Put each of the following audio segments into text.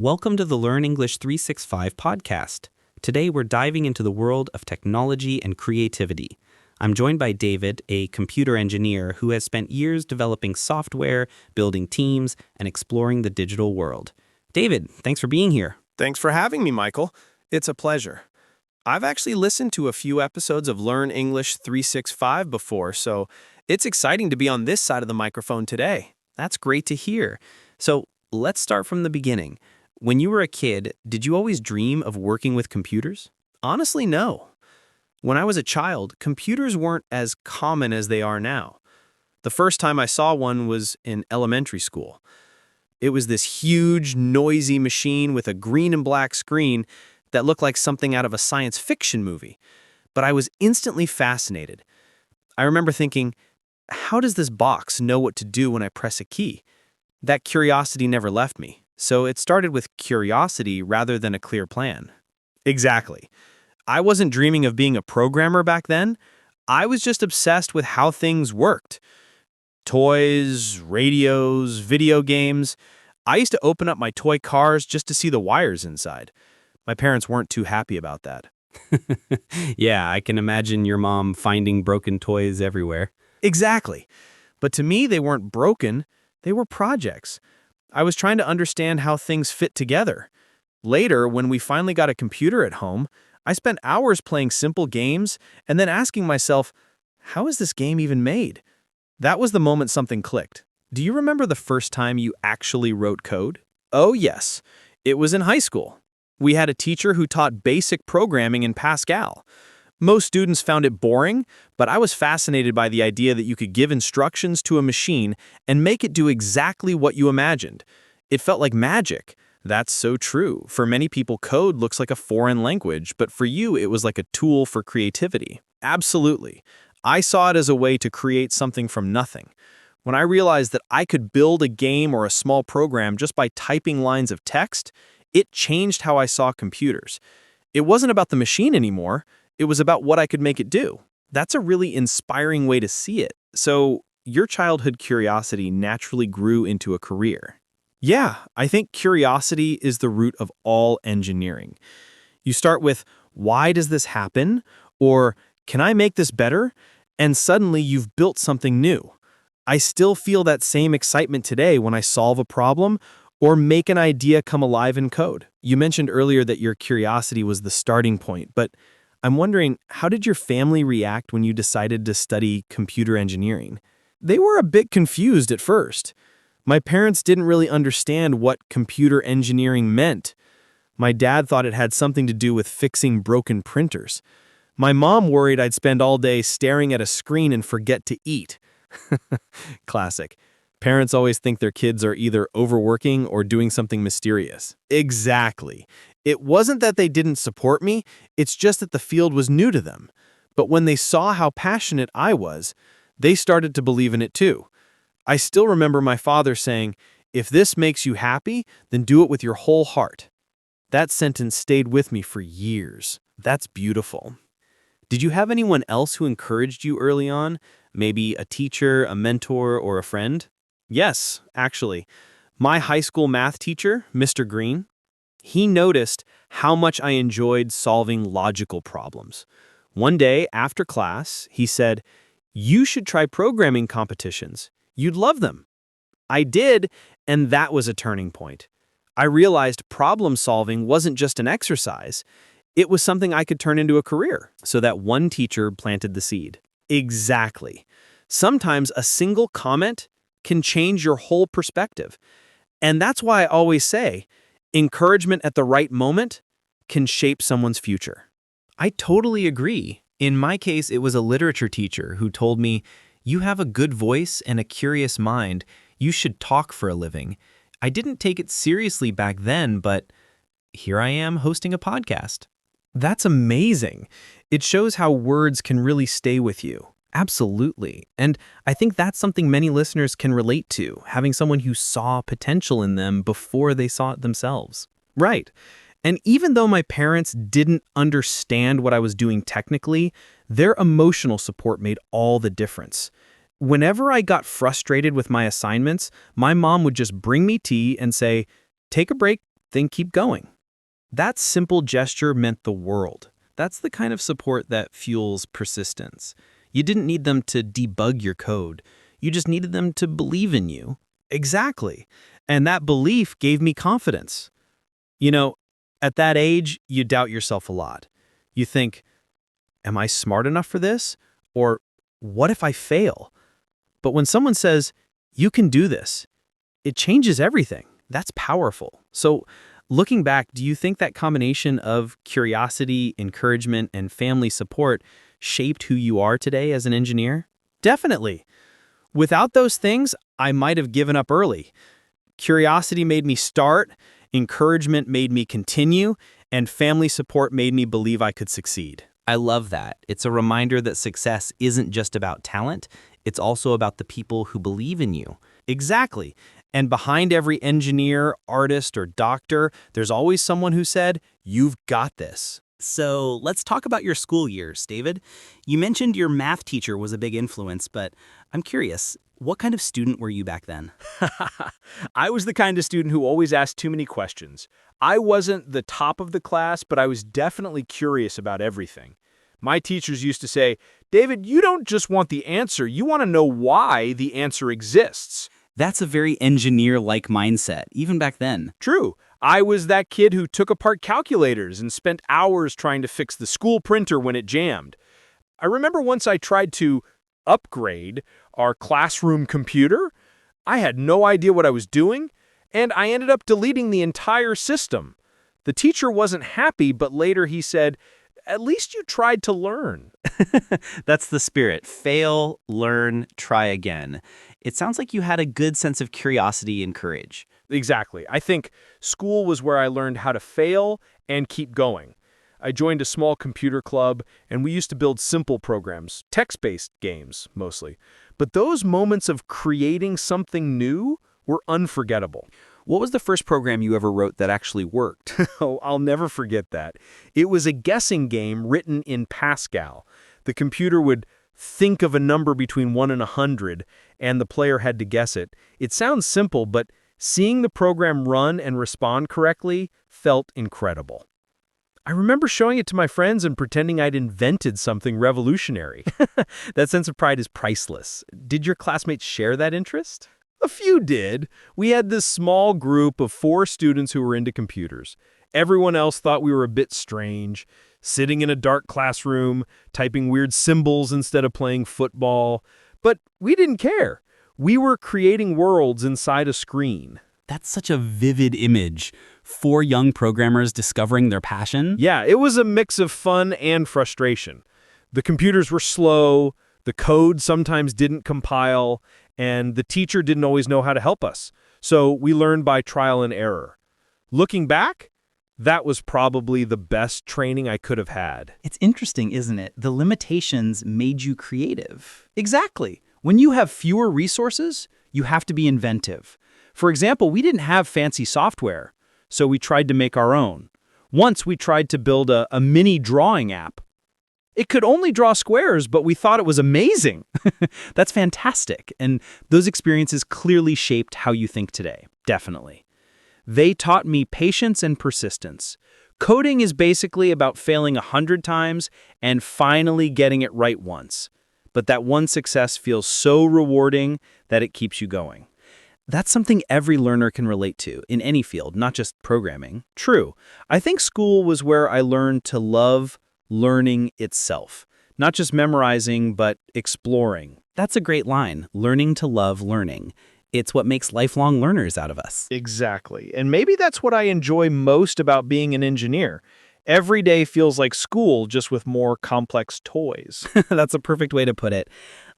Welcome to the Learn English 365 podcast. Today we're diving into the world of technology and creativity. I'm joined by David, a computer engineer who has spent years developing software, building teams, and exploring the digital world. David, thanks for being here. Thanks for having me, Michael. It's a pleasure. I've actually listened to a few episodes of Learn English 365 before, so it's exciting to be on this side of the microphone today. That's great to hear. So let's start from the beginning. When you were a kid, did you always dream of working with computers? Honestly, no. When I was a child, computers weren't as common as they are now. The first time I saw one was in elementary school. It was this huge, noisy machine with a green and black screen that looked like something out of a science fiction movie. But I was instantly fascinated. I remember thinking, how does this box know what to do when I press a key? That curiosity never left me. So it started with curiosity rather than a clear plan. Exactly. I wasn't dreaming of being a programmer back then. I was just obsessed with how things worked. Toys, radios, video games. I used to open up my toy cars just to see the wires inside. My parents weren't too happy about that. Yeah, I can imagine your mom finding broken toys everywhere. Exactly. But to me, they weren't broken. They were projects. I was trying to understand how things fit together. Later, when we finally got a computer at home, I spent hours playing simple games and then asking myself, how is this game even made? That was the moment something clicked. Do you remember the first time you actually wrote code? Oh, yes. It was in high school. We had a teacher who taught basic programming in Pascal. Most students found it boring, but I was fascinated by the idea that you could give instructions to a machine and make it do exactly what you imagined. It felt like magic. That's so true. For many people, code looks like a foreign language, but for you, it was like a tool for creativity. Absolutely. I saw it as a way to create something from nothing. When I realized that I could build a game or a small program just by typing lines of text, it changed how I saw computers. It wasn't about the machine anymore. It was about what I could make it do. That's a really inspiring way to see it. So, your childhood curiosity naturally grew into a career. Yeah, I think curiosity is the root of all engineering. You start with, why does this happen? Or, can I make this better? And suddenly you've built something new. I still feel that same excitement today when I solve a problem or make an idea come alive in code. You mentioned earlier that your curiosity was the starting point, but I'm wondering, how did your family react when you decided to study computer engineering? They were a bit confused at first. My parents didn't really understand what computer engineering meant. My dad thought it had something to do with fixing broken printers. My mom worried I'd spend all day staring at a screen and forget to eat. Classic. Parents always think their kids are either overworking or doing something mysterious. Exactly. It wasn't that they didn't support me, it's just that the field was new to them. But when they saw how passionate I was, they started to believe in it too. I still remember my father saying, if this makes you happy, then do it with your whole heart. That sentence stayed with me for years. That's beautiful. Did you have anyone else who encouraged you early on? Maybe a teacher, a mentor, or a friend? Yes, actually. My high school math teacher, Mr. Green, he noticed how much I enjoyed solving logical problems. One day after class, he said, you should try programming competitions. You'd love them. I did, and that was a turning point. I realized problem solving wasn't just an exercise. It was something I could turn into a career. So that one teacher planted the seed. Exactly. Sometimes a single comment can change your whole perspective. And that's why I always say, encouragement at the right moment can shape someone's future. I totally agree. In my case, it was a literature teacher who told me, you have a good voice and a curious mind. You should talk for a living. I didn't take it seriously back then, but here I am hosting a podcast. That's amazing. It shows how words can really stay with you. Absolutely. And I think that's something many listeners can relate to, having someone who saw potential in them before they saw it themselves. Right. And even though my parents didn't understand what I was doing technically, their emotional support made all the difference. Whenever I got frustrated with my assignments, my mom would just bring me tea and say, take a break, then keep going. That simple gesture meant the world. That's the kind of support that fuels persistence. You didn't need them to debug your code. You just needed them to believe in you. Exactly. And that belief gave me confidence. You know, at that age, you doubt yourself a lot. You think, am I smart enough for this? Or what if I fail? But when someone says, you can do this, it changes everything. That's powerful. So, looking back, do you think that combination of curiosity, encouragement, and family support shaped who you are today as an engineer? Definitely. Without those things, I might have given up early. Curiosity made me start, encouragement made me continue, and family support made me believe I could succeed. I love that. It's a reminder that success isn't just about talent, it's also about the people who believe in you. Exactly. And behind every engineer, artist, or doctor, there's always someone who said, you've got this. So let's talk about your school years, David. You mentioned your math teacher was a big influence, but I'm curious, what kind of student were you back then? I was the kind of student who always asked too many questions. I wasn't the top of the class, but I was definitely curious about everything. My teachers used to say, David, you don't just want the answer, you want to know why the answer exists. That's a very engineer-like mindset, even back then. True. I was that kid who took apart calculators and spent hours trying to fix the school printer when it jammed. I remember once I tried to upgrade our classroom computer. I had no idea what I was doing, and I ended up deleting the entire system. The teacher wasn't happy, but later he said, at least you tried to learn. That's the spirit. Fail, learn, try again. It sounds like you had a good sense of curiosity and courage. Exactly. I think school was where I learned how to fail and keep going. I joined a small computer club, and we used to build simple programs, text-based games mostly. But those moments of creating something new were unforgettable. What was the first program you ever wrote that actually worked? Oh, I'll never forget that. It was a guessing game written in Pascal. The computer would think of a number between 1 and 100, and the player had to guess it. It sounds simple, but seeing the program run and respond correctly felt incredible. I remember showing it to my friends and pretending I'd invented something revolutionary. That sense of pride is priceless. Did your classmates share that interest? A few did. We had this small group of 4 students who were into computers. Everyone else thought we were a bit strange, sitting in a dark classroom, typing weird symbols instead of playing football. But we didn't care. We were creating worlds inside a screen. That's such a vivid image. 4 young programmers discovering their passion. Yeah, it was a mix of fun and frustration. The computers were slow, the code sometimes didn't compile, and the teacher didn't always know how to help us. So we learned by trial and error. Looking back, that was probably the best training I could have had. It's interesting, isn't it? The limitations made you creative. Exactly. When you have fewer resources, you have to be inventive. For example, we didn't have fancy software, so we tried to make our own. Once we tried to build a mini drawing app. It could only draw squares, but we thought it was amazing. That's fantastic, and those experiences clearly shaped how you think today. Definitely. They taught me patience and persistence. Coding is basically about failing 100 times and finally getting it right once. But that one success feels so rewarding that it keeps you going. That's something every learner can relate to in any field, not just programming. True. I think school was where I learned to love learning itself. Not just memorizing, but exploring. That's a great line, learning to love learning. It's what makes lifelong learners out of us. Exactly. And maybe that's what I enjoy most about being an engineer. Every day feels like school, just with more complex toys. That's a perfect way to put it.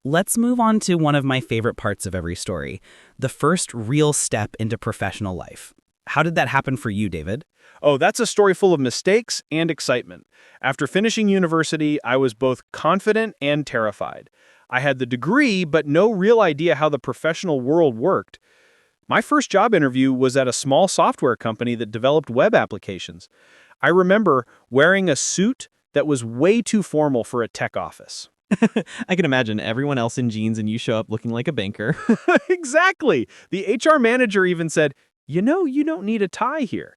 Let's move on to one of my favorite parts of every story, the first real step into professional life. How did that happen for you, David? Oh, that's a story full of mistakes and excitement. After finishing university, I was both confident and terrified. I had the degree, but no real idea how the professional world worked. My first job interview was at a small software company that developed web applications. I remember wearing a suit that was way too formal for a tech office. I can imagine everyone else in jeans and you show up looking like a banker. Exactly. The HR manager even said, you know, you don't need a tie here.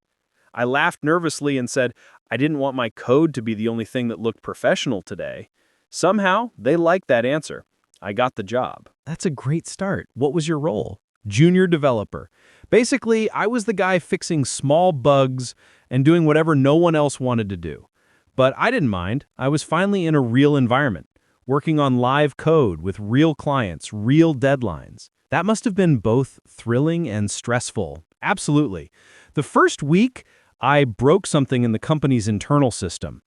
I laughed nervously and said, I didn't want my code to be the only thing that looked professional today. Somehow, they liked that answer. I got the job. That's a great start. What was your role? Junior developer. Basically, I was the guy fixing small bugs and doing whatever no one else wanted to do. But I didn't mind. I was finally in a real environment, working on live code with real clients, real deadlines. That must have been both thrilling and stressful. Absolutely. The first week, I broke something in the company's internal system.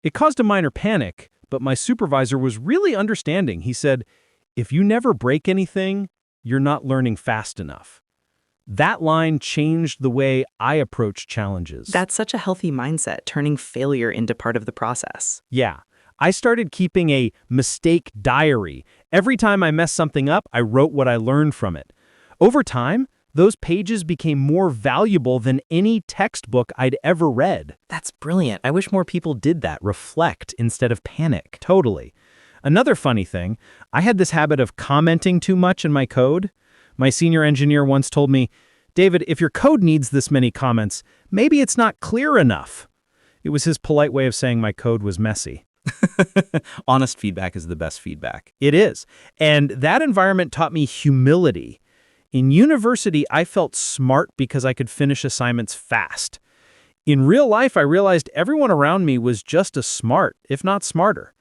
It caused a minor panic, but my supervisor was really understanding. He said, if you never break anything, you're not learning fast enough. That line changed the way I approach challenges. That's such a healthy mindset, turning failure into part of the process. Yeah. I started keeping a mistake diary. Every time I messed something up, I wrote what I learned from it. Over time, those pages became more valuable than any textbook I'd ever read. That's brilliant. I wish more people did that. Reflect instead of panic. Totally. Another funny thing, I had this habit of commenting too much in my code. My senior engineer once told me, David, if your code needs this many comments, maybe it's not clear enough. It was his polite way of saying my code was messy. Honest feedback is the best feedback. It is. And that environment taught me humility. In university, I felt smart because I could finish assignments fast. In real life, I realized everyone around me was just as smart, if not smarter.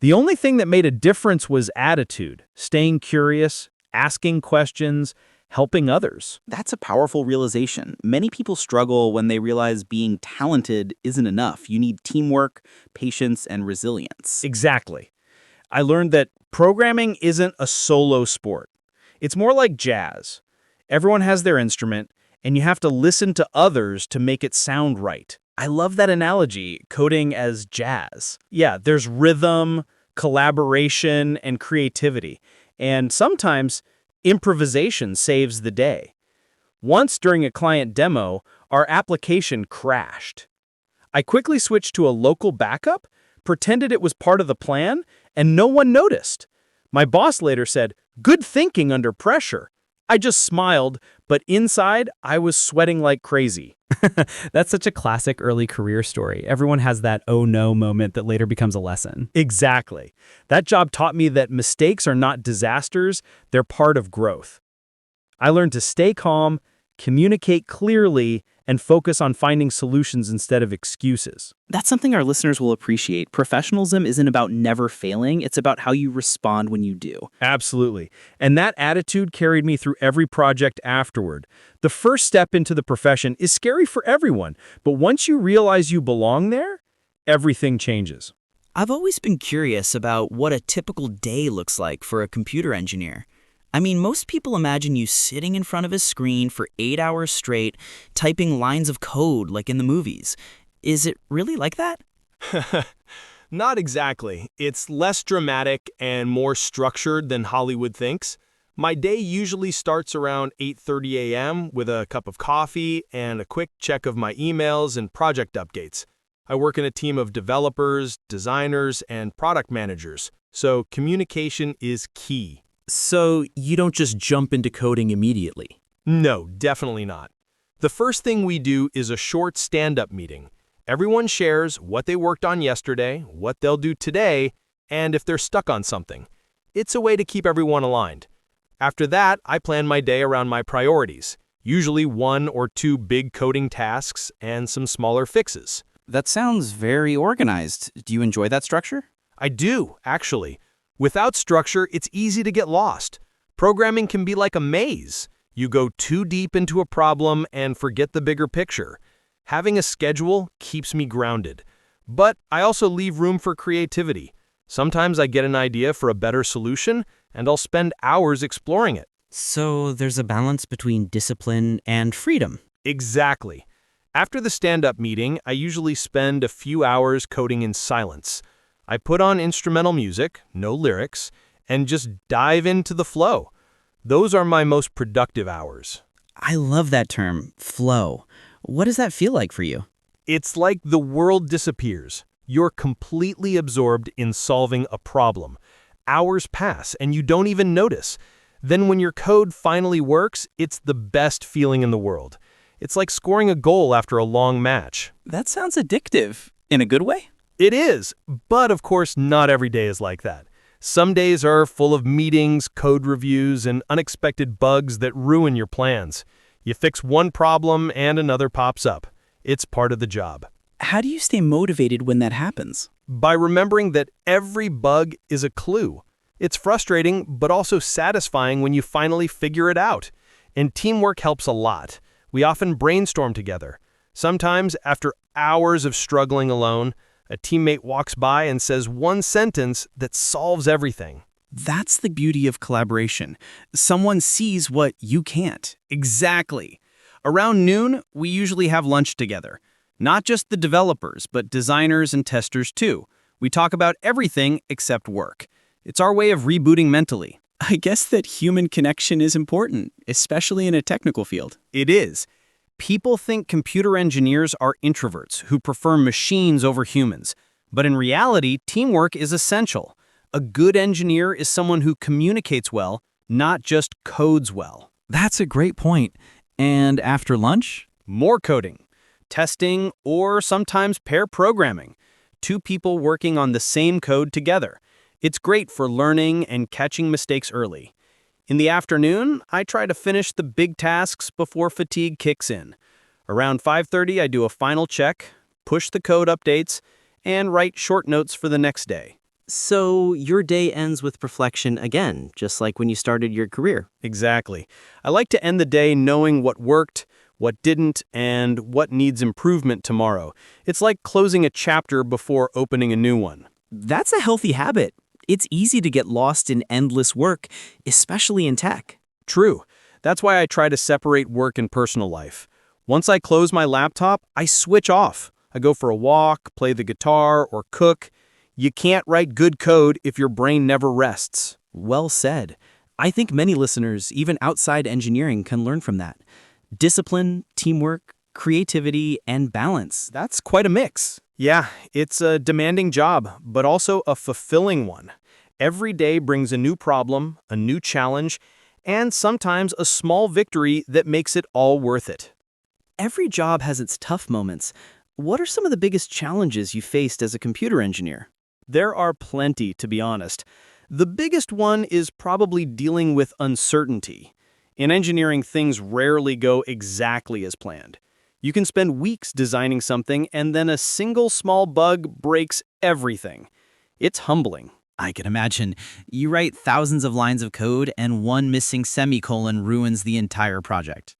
The only thing that made a difference was attitude, staying curious, asking questions, helping others. That's a powerful realization. Many people struggle when they realize being talented isn't enough. You need teamwork, patience, and resilience. Exactly. I learned that programming isn't a solo sport. It's more like jazz. Everyone has their instrument, and you have to listen to others to make it sound right. I love that analogy, coding as jazz. Yeah, there's rhythm, collaboration, and creativity. And sometimes improvisation saves the day. Once during a client demo, our application crashed. I quickly switched to a local backup, pretended it was part of the plan, and no one noticed. My boss later said, "Good thinking under pressure." I just smiled, but inside, I was sweating like crazy. That's such a classic early career story. Everyone has that oh no moment that later becomes a lesson. Exactly. That job taught me that mistakes are not disasters, they're part of growth. I learned to stay calm, communicate clearly, and focus on finding solutions instead of excuses. That's something our listeners will appreciate. Professionalism isn't about never failing. It's about how you respond when you do. Absolutely. And that attitude carried me through every project afterward. The first step into the profession is scary for everyone, but once you realize you belong there, everything changes. I've always been curious about what a typical day looks like for a computer engineer. I mean, most people imagine you sitting in front of a screen for 8 hours straight, typing lines of code like in the movies. Is it really like that? Not exactly. It's less dramatic and more structured than Hollywood thinks. My day usually starts around 8:30 a.m. with a cup of coffee and a quick check of my emails and project updates. I work in a team of developers, designers, and product managers, so communication is key. So you don't just jump into coding immediately? No, definitely not. The first thing we do is a short stand-up meeting. Everyone shares what they worked on yesterday, what they'll do today, and if they're stuck on something. It's a way to keep everyone aligned. After that, I plan my day around my priorities, usually 1 or 2 big coding tasks and some smaller fixes. That sounds very organized. Do you enjoy that structure? I do, actually. Without structure, it's easy to get lost. Programming can be like a maze. You go too deep into a problem and forget the bigger picture. Having a schedule keeps me grounded. But I also leave room for creativity. Sometimes I get an idea for a better solution, and I'll spend hours exploring it. So there's a balance between discipline and freedom. Exactly. After the stand-up meeting, I usually spend a few hours coding in silence. I put on instrumental music, no lyrics, and just dive into the flow. Those are my most productive hours. I love that term, flow. What does that feel like for you? It's like the world disappears. You're completely absorbed in solving a problem. Hours pass and you don't even notice. Then when your code finally works, it's the best feeling in the world. It's like scoring a goal after a long match. That sounds addictive. In a good way? It is, but of course not every day is like that. Some days are full of meetings, code reviews, and unexpected bugs that ruin your plans. You fix one problem and another pops up. It's part of the job. How do you stay motivated when that happens? By remembering that every bug is a clue. It's frustrating, but also satisfying when you finally figure it out. And teamwork helps a lot. We often brainstorm together. Sometimes, after hours of struggling alone, a teammate walks by and says one sentence that solves everything. That's the beauty of collaboration. Someone sees what you can't. Exactly. Around noon, we usually have lunch together. Not just the developers, but designers and testers too. We talk about everything except work. It's our way of rebooting mentally. I guess that human connection is important, especially in a technical field. It is. People think computer engineers are introverts who prefer machines over humans. But in reality, teamwork is essential. A good engineer is someone who communicates well, not just codes well. That's a great point. And after lunch? More coding, testing, or sometimes pair programming. Two people working on the same code together. It's great for learning and catching mistakes early. In the afternoon, I try to finish the big tasks before fatigue kicks in. Around 5:30, I do a final check, push the code updates, and write short notes for the next day. So your day ends with reflection again, just like when you started your career. Exactly. I like to end the day knowing what worked, what didn't, and what needs improvement tomorrow. It's like closing a chapter before opening a new one. That's a healthy habit. It's easy to get lost in endless work, especially in tech. True. That's why I try to separate work and personal life. Once I close my laptop, I switch off. I go for a walk, play the guitar, or cook. You can't write good code if your brain never rests. Well said. I think many listeners, even outside engineering, can learn from that. Discipline, teamwork, creativity, and balance. That's quite a mix. Yeah, it's a demanding job, but also a fulfilling one. Every day brings a new problem, a new challenge, and sometimes a small victory that makes it all worth it. Every job has its tough moments. What are some of the biggest challenges you faced as a computer engineer? There are plenty, to be honest. The biggest one is probably dealing with uncertainty. In engineering, things rarely go exactly as planned. You can spend weeks designing something and then a single small bug breaks everything. It's humbling. I can imagine. You write thousands of lines of code and one missing semicolon ruins the entire project.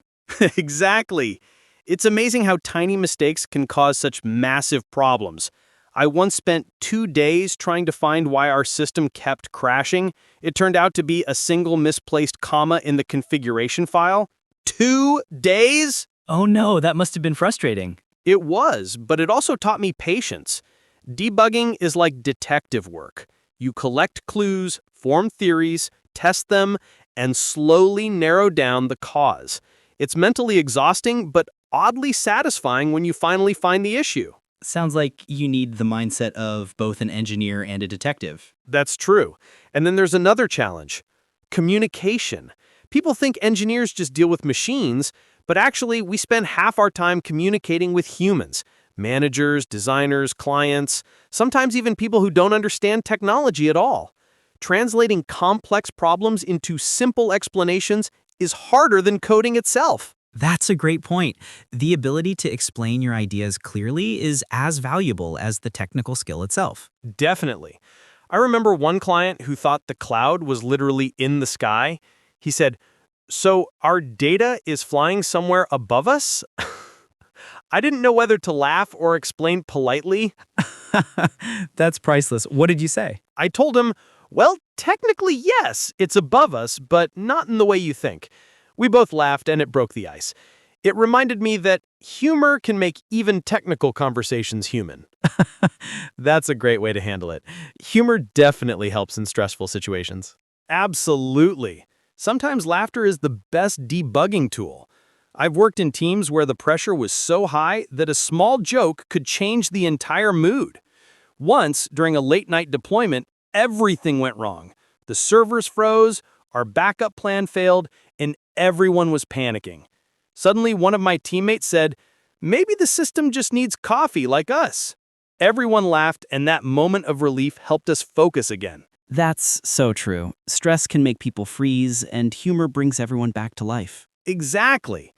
Exactly. It's amazing how tiny mistakes can cause such massive problems. I once spent 2 days trying to find why our system kept crashing. It turned out to be a single misplaced comma in the configuration file. 2 days? Oh no, that must have been frustrating. It was, but it also taught me patience. Debugging is like detective work. You collect clues, form theories, test them, and slowly narrow down the cause. It's mentally exhausting, but oddly satisfying when you finally find the issue. Sounds like you need the mindset of both an engineer and a detective. That's true. And then there's another challenge. Communication. People think engineers just deal with machines, but actually we spend half our time communicating with humans. Managers, designers, clients, sometimes even people who don't understand technology at all. Translating complex problems into simple explanations is harder than coding itself. That's a great point. The ability to explain your ideas clearly is as valuable as the technical skill itself. Definitely. I remember one client who thought the cloud was literally in the sky. He said, "So our data is flying somewhere above us?" I didn't know whether to laugh or explain politely. That's priceless. What did you say? I told him, "Well, technically yes, it's above us, but not in the way you think." We both laughed and it broke the ice. It reminded me that humor can make even technical conversations human. That's a great way to handle it. Humor definitely helps in stressful situations. Absolutely. Sometimes laughter is the best debugging tool. I've worked in teams where the pressure was so high that a small joke could change the entire mood. Once, during a late-night deployment, everything went wrong. The servers froze, our backup plan failed, and everyone was panicking. Suddenly, one of my teammates said, "Maybe the system just needs coffee like us." Everyone laughed, and that moment of relief helped us focus again. That's so true. Stress can make people freeze, and humor brings everyone back to life. Exactly.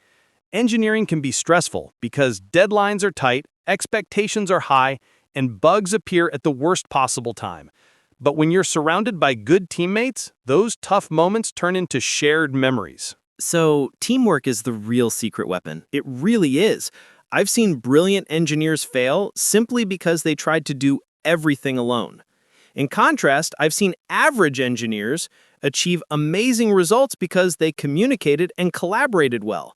Engineering can be stressful because deadlines are tight, expectations are high, and bugs appear at the worst possible time. But when you're surrounded by good teammates, those tough moments turn into shared memories. So, teamwork is the real secret weapon. It really is. I've seen brilliant engineers fail simply because they tried to do everything alone. In contrast, I've seen average engineers achieve amazing results because they communicated and collaborated well.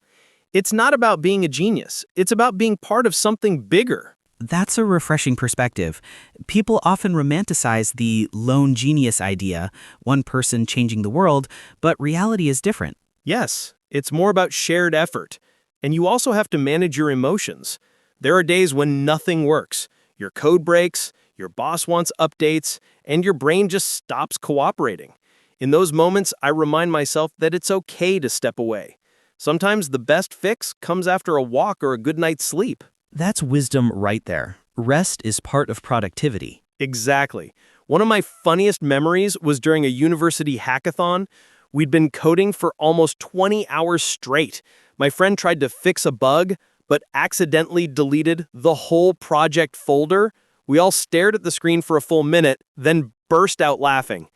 It's not about being a genius. It's about being part of something bigger. That's a refreshing perspective. People often romanticize the lone genius idea, one person changing the world, but reality is different. Yes, it's more about shared effort. And you also have to manage your emotions. There are days when nothing works. Your code breaks, your boss wants updates, and your brain just stops cooperating. In those moments, I remind myself that it's okay to step away. Sometimes the best fix comes after a walk or a good night's sleep. That's wisdom right there. Rest is part of productivity. Exactly. One of my funniest memories was during a university hackathon. We'd been coding for almost 20 hours straight. My friend tried to fix a bug, but accidentally deleted the whole project folder. We all stared at the screen for a full minute, then burst out laughing.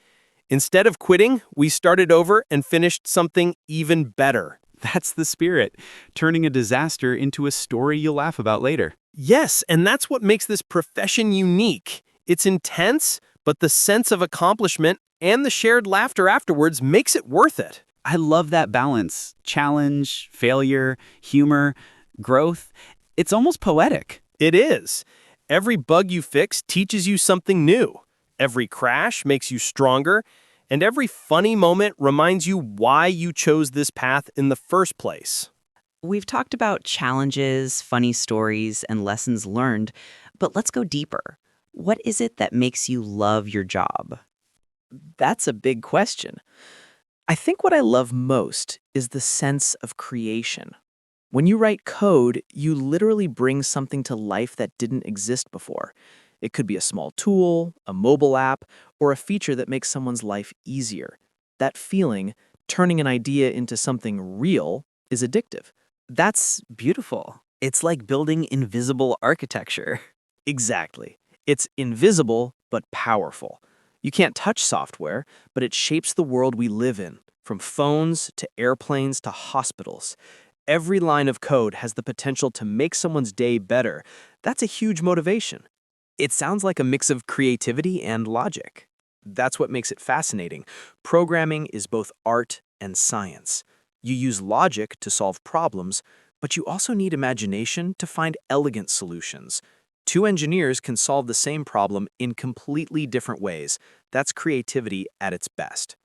Instead of quitting, we started over and finished something even better. That's the spirit, turning a disaster into a story you'll laugh about later. Yes, and that's what makes this profession unique. It's intense, but the sense of accomplishment and the shared laughter afterwards makes it worth it. I love that balance. Challenge, failure, humor, growth. It's almost poetic. It is. Every bug you fix teaches you something new. Every crash makes you stronger, and every funny moment reminds you why you chose this path in the first place. We've talked about challenges, funny stories, and lessons learned, but let's go deeper. What is it that makes you love your job? That's a big question. I think what I love most is the sense of creation. When you write code, you literally bring something to life that didn't exist before. It could be a small tool, a mobile app, or a feature that makes someone's life easier. That feeling, turning an idea into something real, is addictive. That's beautiful. It's like building invisible architecture. Exactly. It's invisible but powerful. You can't touch software, but it shapes the world we live in, from phones to airplanes to hospitals. Every line of code has the potential to make someone's day better. That's a huge motivation. It sounds like a mix of creativity and logic. That's what makes it fascinating. Programming is both art and science. You use logic to solve problems, but you also need imagination to find elegant solutions. Two engineers can solve the same problem in completely different ways. That's creativity at its best.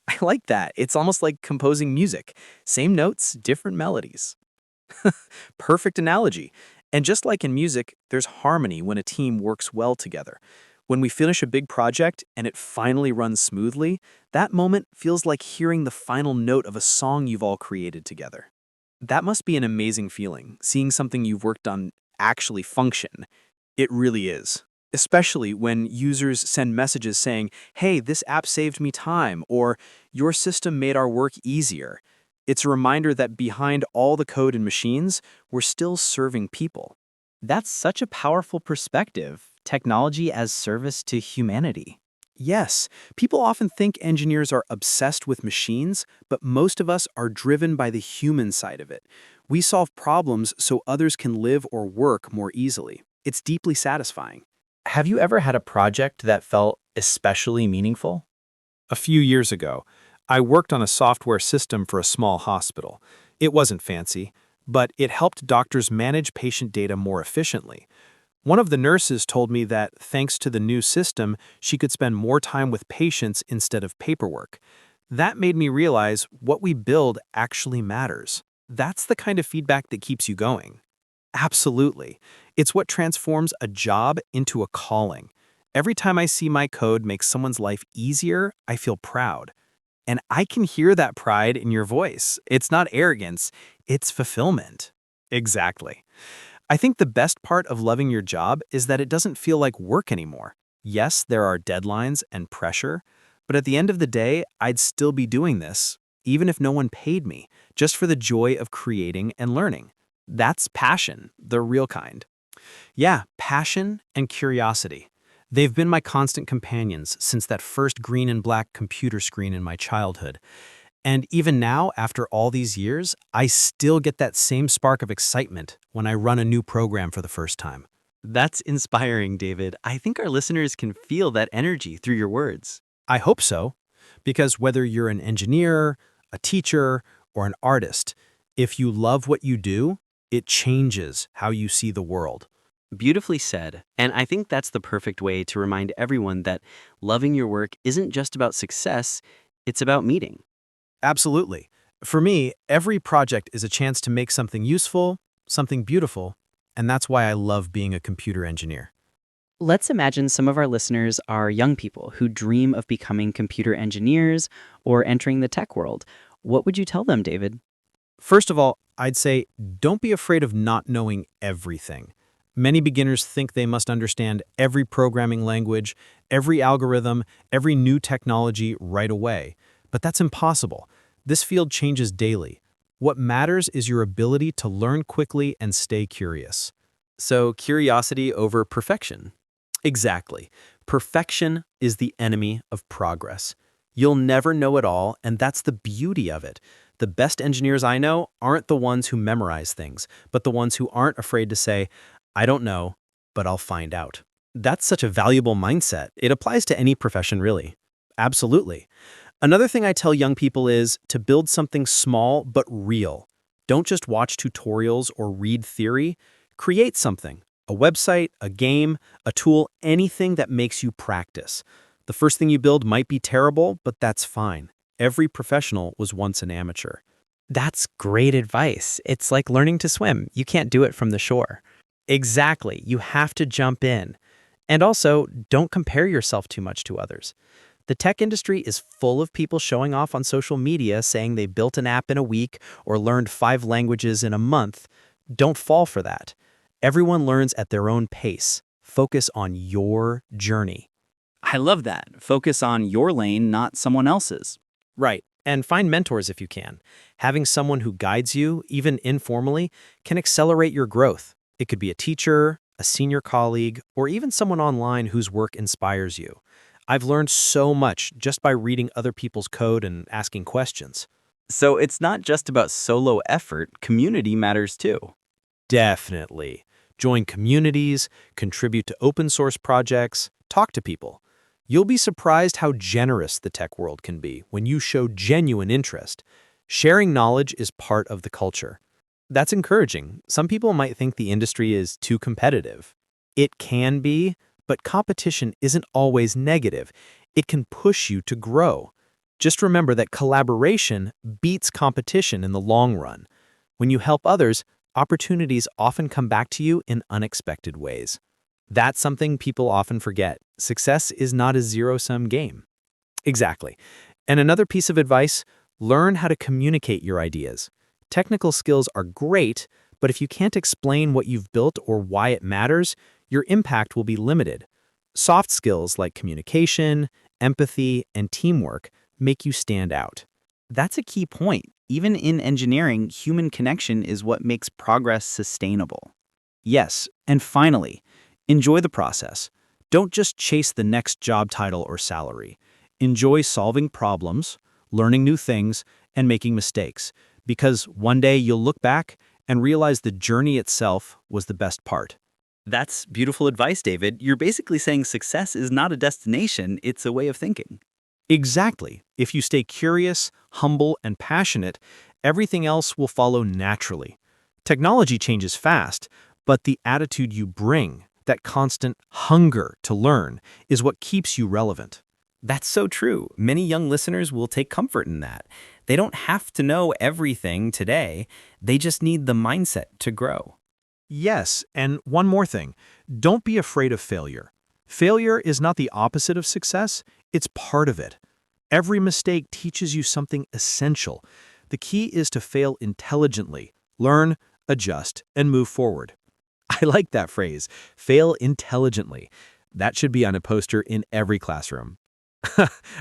I like that. It's almost like composing music. Same notes, different melodies. Perfect analogy. And just like in music, there's harmony when a team works well together. When we finish a big project and it finally runs smoothly, that moment feels like hearing the final note of a song you've all created together. That must be an amazing feeling, seeing something you've worked on actually function. It really is. Especially when users send messages saying, "Hey, this app saved me time," or "Your system made our work easier." It's a reminder that behind all the code and machines, we're still serving people. That's such a powerful perspective, technology as service to humanity. Yes, people often think engineers are obsessed with machines, but most of us are driven by the human side of it. We solve problems so others can live or work more easily. It's deeply satisfying. Have you ever had a project that felt especially meaningful? A few years ago, I worked on a software system for a small hospital. It wasn't fancy, but it helped doctors manage patient data more efficiently. One of the nurses told me that thanks to the new system, she could spend more time with patients instead of paperwork. That made me realize what we build actually matters. That's the kind of feedback that keeps you going. Absolutely. It's what transforms a job into a calling. Every time I see my code make someone's life easier, I feel proud. And I can hear that pride in your voice. It's not arrogance, it's fulfillment. Exactly. I think the best part of loving your job is that it doesn't feel like work anymore. Yes, there are deadlines and pressure, but at the end of the day, I'd still be doing this, even if no one paid me, just for the joy of creating and learning. That's passion, the real kind. Yeah, passion and curiosity. They've been my constant companions since that first green and black computer screen in my childhood. And even now, after all these years, I still get that same spark of excitement when I run a new program for the first time. That's inspiring, David. I think our listeners can feel that energy through your words. I hope so, because whether you're an engineer, a teacher, or an artist, if you love what you do, it changes how you see the world. Beautifully said. And I think that's the perfect way to remind everyone that loving your work isn't just about success, it's about meaning. Absolutely. For me, every project is a chance to make something useful, something beautiful, and that's why I love being a computer engineer. Let's imagine some of our listeners are young people who dream of becoming computer engineers or entering the tech world. What would you tell them, David? First of all, I'd say don't be afraid of not knowing everything. Many beginners think they must understand every programming language, every algorithm, every new technology right away. But that's impossible. This field changes daily. What matters is your ability to learn quickly and stay curious. So, curiosity over perfection. Exactly. Perfection is the enemy of progress. You'll never know it all, and that's the beauty of it. The best engineers I know aren't the ones who memorize things, but the ones who aren't afraid to say, I don't know, but I'll find out. That's such a valuable mindset. It applies to any profession, really. Absolutely. Another thing I tell young people is to build something small but real. Don't just watch tutorials or read theory. Create something. A website, a game, a tool, anything that makes you practice. The first thing you build might be terrible, but that's fine. Every professional was once an amateur. That's great advice. It's like learning to swim. You can't do it from the shore. Exactly. You have to jump in. And also, don't compare yourself too much to others. The tech industry is full of people showing off on social media saying they built an app in a week or learned 5 languages in a month. Don't fall for that. Everyone learns at their own pace. Focus on your journey. I love that. Focus on your lane, not someone else's. Right. And find mentors if you can. Having someone who guides you, even informally, can accelerate your growth. It could be a teacher, a senior colleague, or even someone online whose work inspires you. I've learned so much just by reading other people's code and asking questions. So it's not just about solo effort, community matters too. Definitely. Join communities, contribute to open source projects, talk to people. You'll be surprised how generous the tech world can be when you show genuine interest. Sharing knowledge is part of the culture. That's encouraging. Some people might think the industry is too competitive. It can be, but competition isn't always negative. It can push you to grow. Just remember that collaboration beats competition in the long run. When you help others, opportunities often come back to you in unexpected ways. That's something people often forget. Success is not a zero-sum game. Exactly. And another piece of advice, learn how to communicate your ideas. Technical skills are great, but if you can't explain what you've built or why it matters, your impact will be limited. Soft skills like communication, empathy, and teamwork make you stand out. That's a key point. Even in engineering, human connection is what makes progress sustainable. Yes, and finally, enjoy the process. Don't just chase the next job title or salary. Enjoy solving problems, learning new things, and making mistakes, because one day you'll look back and realize the journey itself was the best part. That's beautiful advice, David. You're basically saying success is not a destination, it's a way of thinking. Exactly. If you stay curious, humble, and passionate, everything else will follow naturally. Technology changes fast, but the attitude you bring, that constant hunger to learn, is what keeps you relevant. That's so true. Many young listeners will take comfort in that. They don't have to know everything today. They just need the mindset to grow. Yes, and one more thing. Don't be afraid of failure. Failure is not the opposite of success, it's part of it. Every mistake teaches you something essential. The key is to fail intelligently, learn, adjust, and move forward. I like that phrase, fail intelligently. That should be on a poster in every classroom.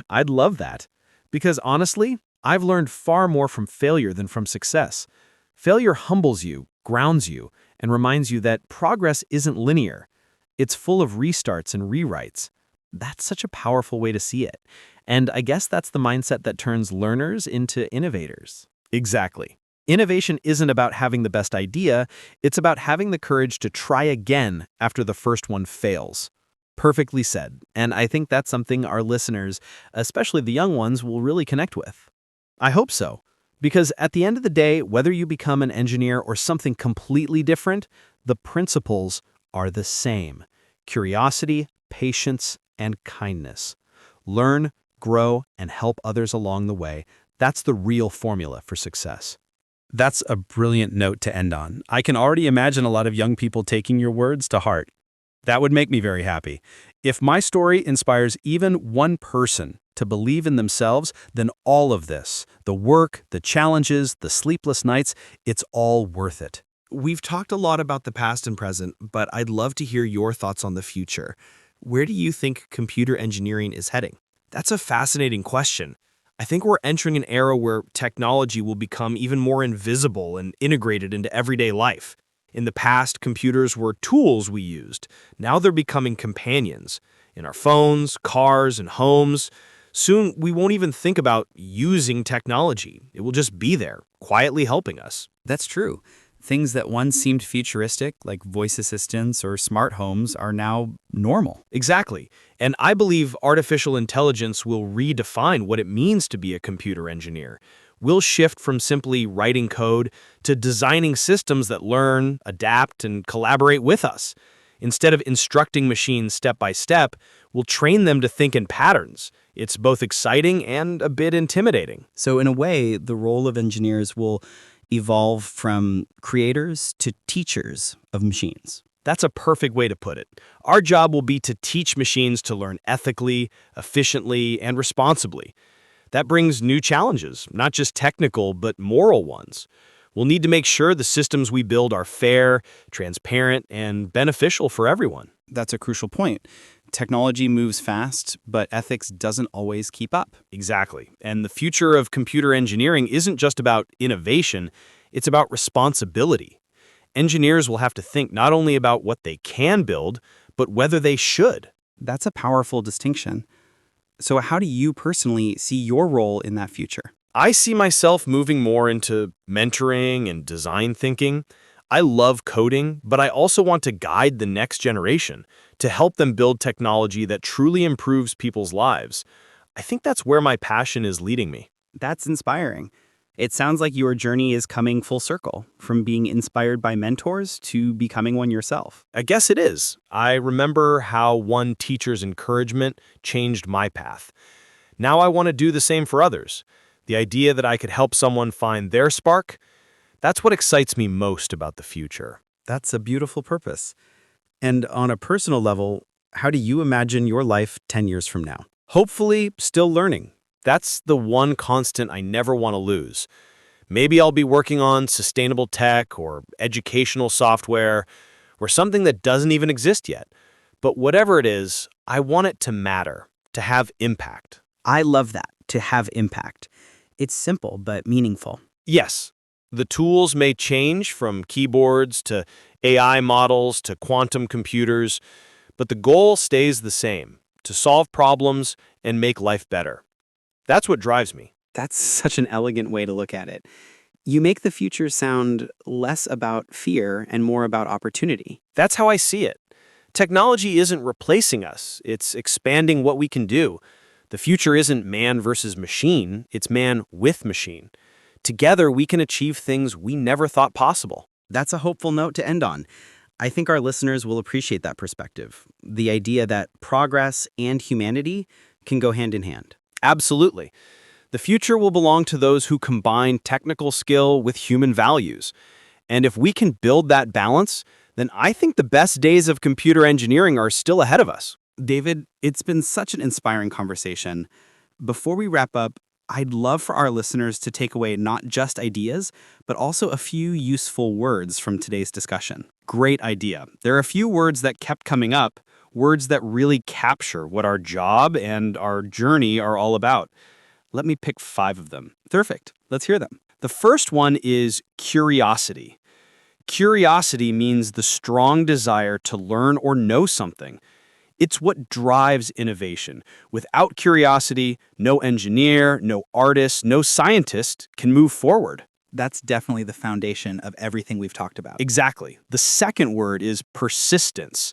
I'd love that. Because honestly, I've learned far more from failure than from success. Failure humbles you, grounds you, and reminds you that progress isn't linear. It's full of restarts and rewrites. That's such a powerful way to see it. And I guess that's the mindset that turns learners into innovators. Exactly. Innovation isn't about having the best idea, it's about having the courage to try again after the first one fails. Perfectly said, and I think that's something our listeners, especially the young ones, will really connect with. I hope so, because at the end of the day, whether you become an engineer or something completely different, the principles are the same: curiosity, patience, and kindness. Learn, grow, and help others along the way. That's the real formula for success. That's a brilliant note to end on. I can already imagine a lot of young people taking your words to heart. That would make me very happy. If my story inspires even one person to believe in themselves, then all of this, the work, the challenges, the sleepless nights, it's all worth it. We've talked a lot about the past and present, but I'd love to hear your thoughts on the future. Where do you think computer engineering is heading? That's a fascinating question. I think we're entering an era where technology will become even more invisible and integrated into everyday life. In the past, computers were tools we used. Now they're becoming companions in our phones, cars, and homes. Soon, we won't even think about using technology. It will just be there, quietly helping us. That's true. Things that once seemed futuristic, like voice assistants or smart homes, are now normal. Exactly. And I believe artificial intelligence will redefine what it means to be a computer engineer. We'll shift from simply writing code to designing systems that learn, adapt, and collaborate with us. Instead of instructing machines step by step, we'll train them to think in patterns. It's both exciting and a bit intimidating. So in a way, the role of engineers will evolve from creators to teachers of machines. That's a perfect way to put it. Our job will be to teach machines to learn ethically, efficiently, and responsibly. That brings new challenges, not just technical, but moral ones. We'll need to make sure the systems we build are fair, transparent, and beneficial for everyone. That's a crucial point. Technology moves fast, but ethics doesn't always keep up. Exactly. And the future of computer engineering isn't just about innovation, it's about responsibility. Engineers will have to think not only about what they can build, but whether they should. That's a powerful distinction. So how do you personally see your role in that future? I see myself moving more into mentoring and design thinking. I love coding, but I also want to guide the next generation to help them build technology that truly improves people's lives. I think that's where my passion is leading me. That's inspiring. It sounds like your journey is coming full circle, from being inspired by mentors to becoming one yourself. I guess it is. I remember how one teacher's encouragement changed my path. Now I want to do the same for others. The idea that I could help someone find their spark, that's what excites me most about the future. That's a beautiful purpose. And on a personal level, how do you imagine your life 10 years from now? Hopefully, still learning. That's the one constant I never want to lose. Maybe I'll be working on sustainable tech or educational software or something that doesn't even exist yet. But whatever it is, I want it to matter, to have impact. I love that, to have impact. It's simple but meaningful. Yes, the tools may change from keyboards to AI models to quantum computers, but the goal stays the same: to solve problems and make life better. That's what drives me. That's such an elegant way to look at it. You make the future sound less about fear and more about opportunity. That's how I see it. Technology isn't replacing us, it's expanding what we can do. The future isn't man versus machine, it's man with machine. Together, we can achieve things we never thought possible. That's a hopeful note to end on. I think our listeners will appreciate that perspective. The idea that progress and humanity can go hand in hand. Absolutely. The future will belong to those who combine technical skill with human values. And if we can build that balance, then I think the best days of computer engineering are still ahead of us. David, it's been such an inspiring conversation. Before we wrap up, I'd love for our listeners to take away not just ideas, but also a few useful words from today's discussion. Great idea. There are a few words that kept coming up, words that really capture what our job and our journey are all about. Let me pick 5 of them. Perfect. Let's hear them. The first one is curiosity. Curiosity means the strong desire to learn or know something. It's what drives innovation. Without curiosity, no engineer, no artist, no scientist can move forward. That's definitely the foundation of everything we've talked about. Exactly. The second word is persistence.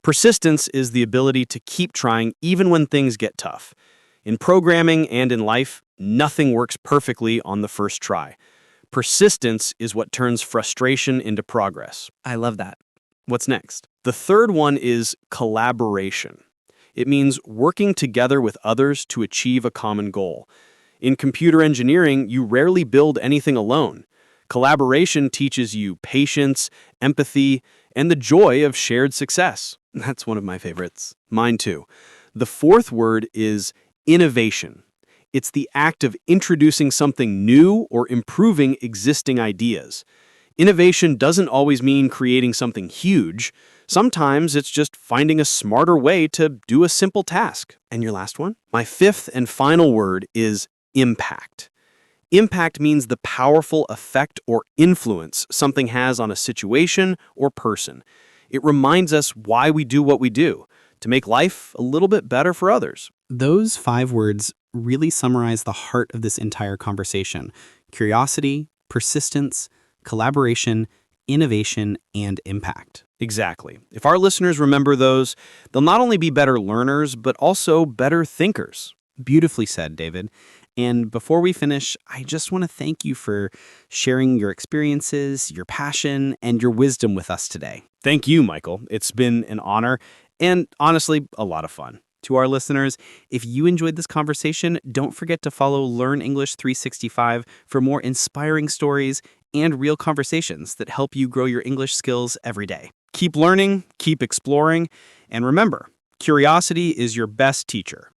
Persistence is the ability to keep trying even when things get tough. In programming and in life, nothing works perfectly on the first try. Persistence is what turns frustration into progress. I love that. What's next? The third one is collaboration. It means working together with others to achieve a common goal. In computer engineering, you rarely build anything alone. Collaboration teaches you patience, empathy, and the joy of shared success. That's one of my favorites. Mine too. The fourth word is innovation. It's the act of introducing something new or improving existing ideas. Innovation doesn't always mean creating something huge. Sometimes it's just finding a smarter way to do a simple task. And your last one? My fifth and final word is impact. Impact means the powerful effect or influence something has on a situation or person. It reminds us why we do what we do, to make life a little bit better for others. Those 5 words really summarize the heart of this entire conversation: curiosity, persistence, collaboration, innovation, and impact. Exactly. If our listeners remember those, they'll not only be better learners, but also better thinkers. Beautifully said, David. And before we finish, I just want to thank you for sharing your experiences, your passion, and your wisdom with us today. Thank you, Michael. It's been an honor and honestly, a lot of fun. To our listeners, if you enjoyed this conversation, don't forget to follow Learn English 365 for more inspiring stories and real conversations that help you grow your English skills every day. Keep learning, keep exploring, and remember, curiosity is your best teacher.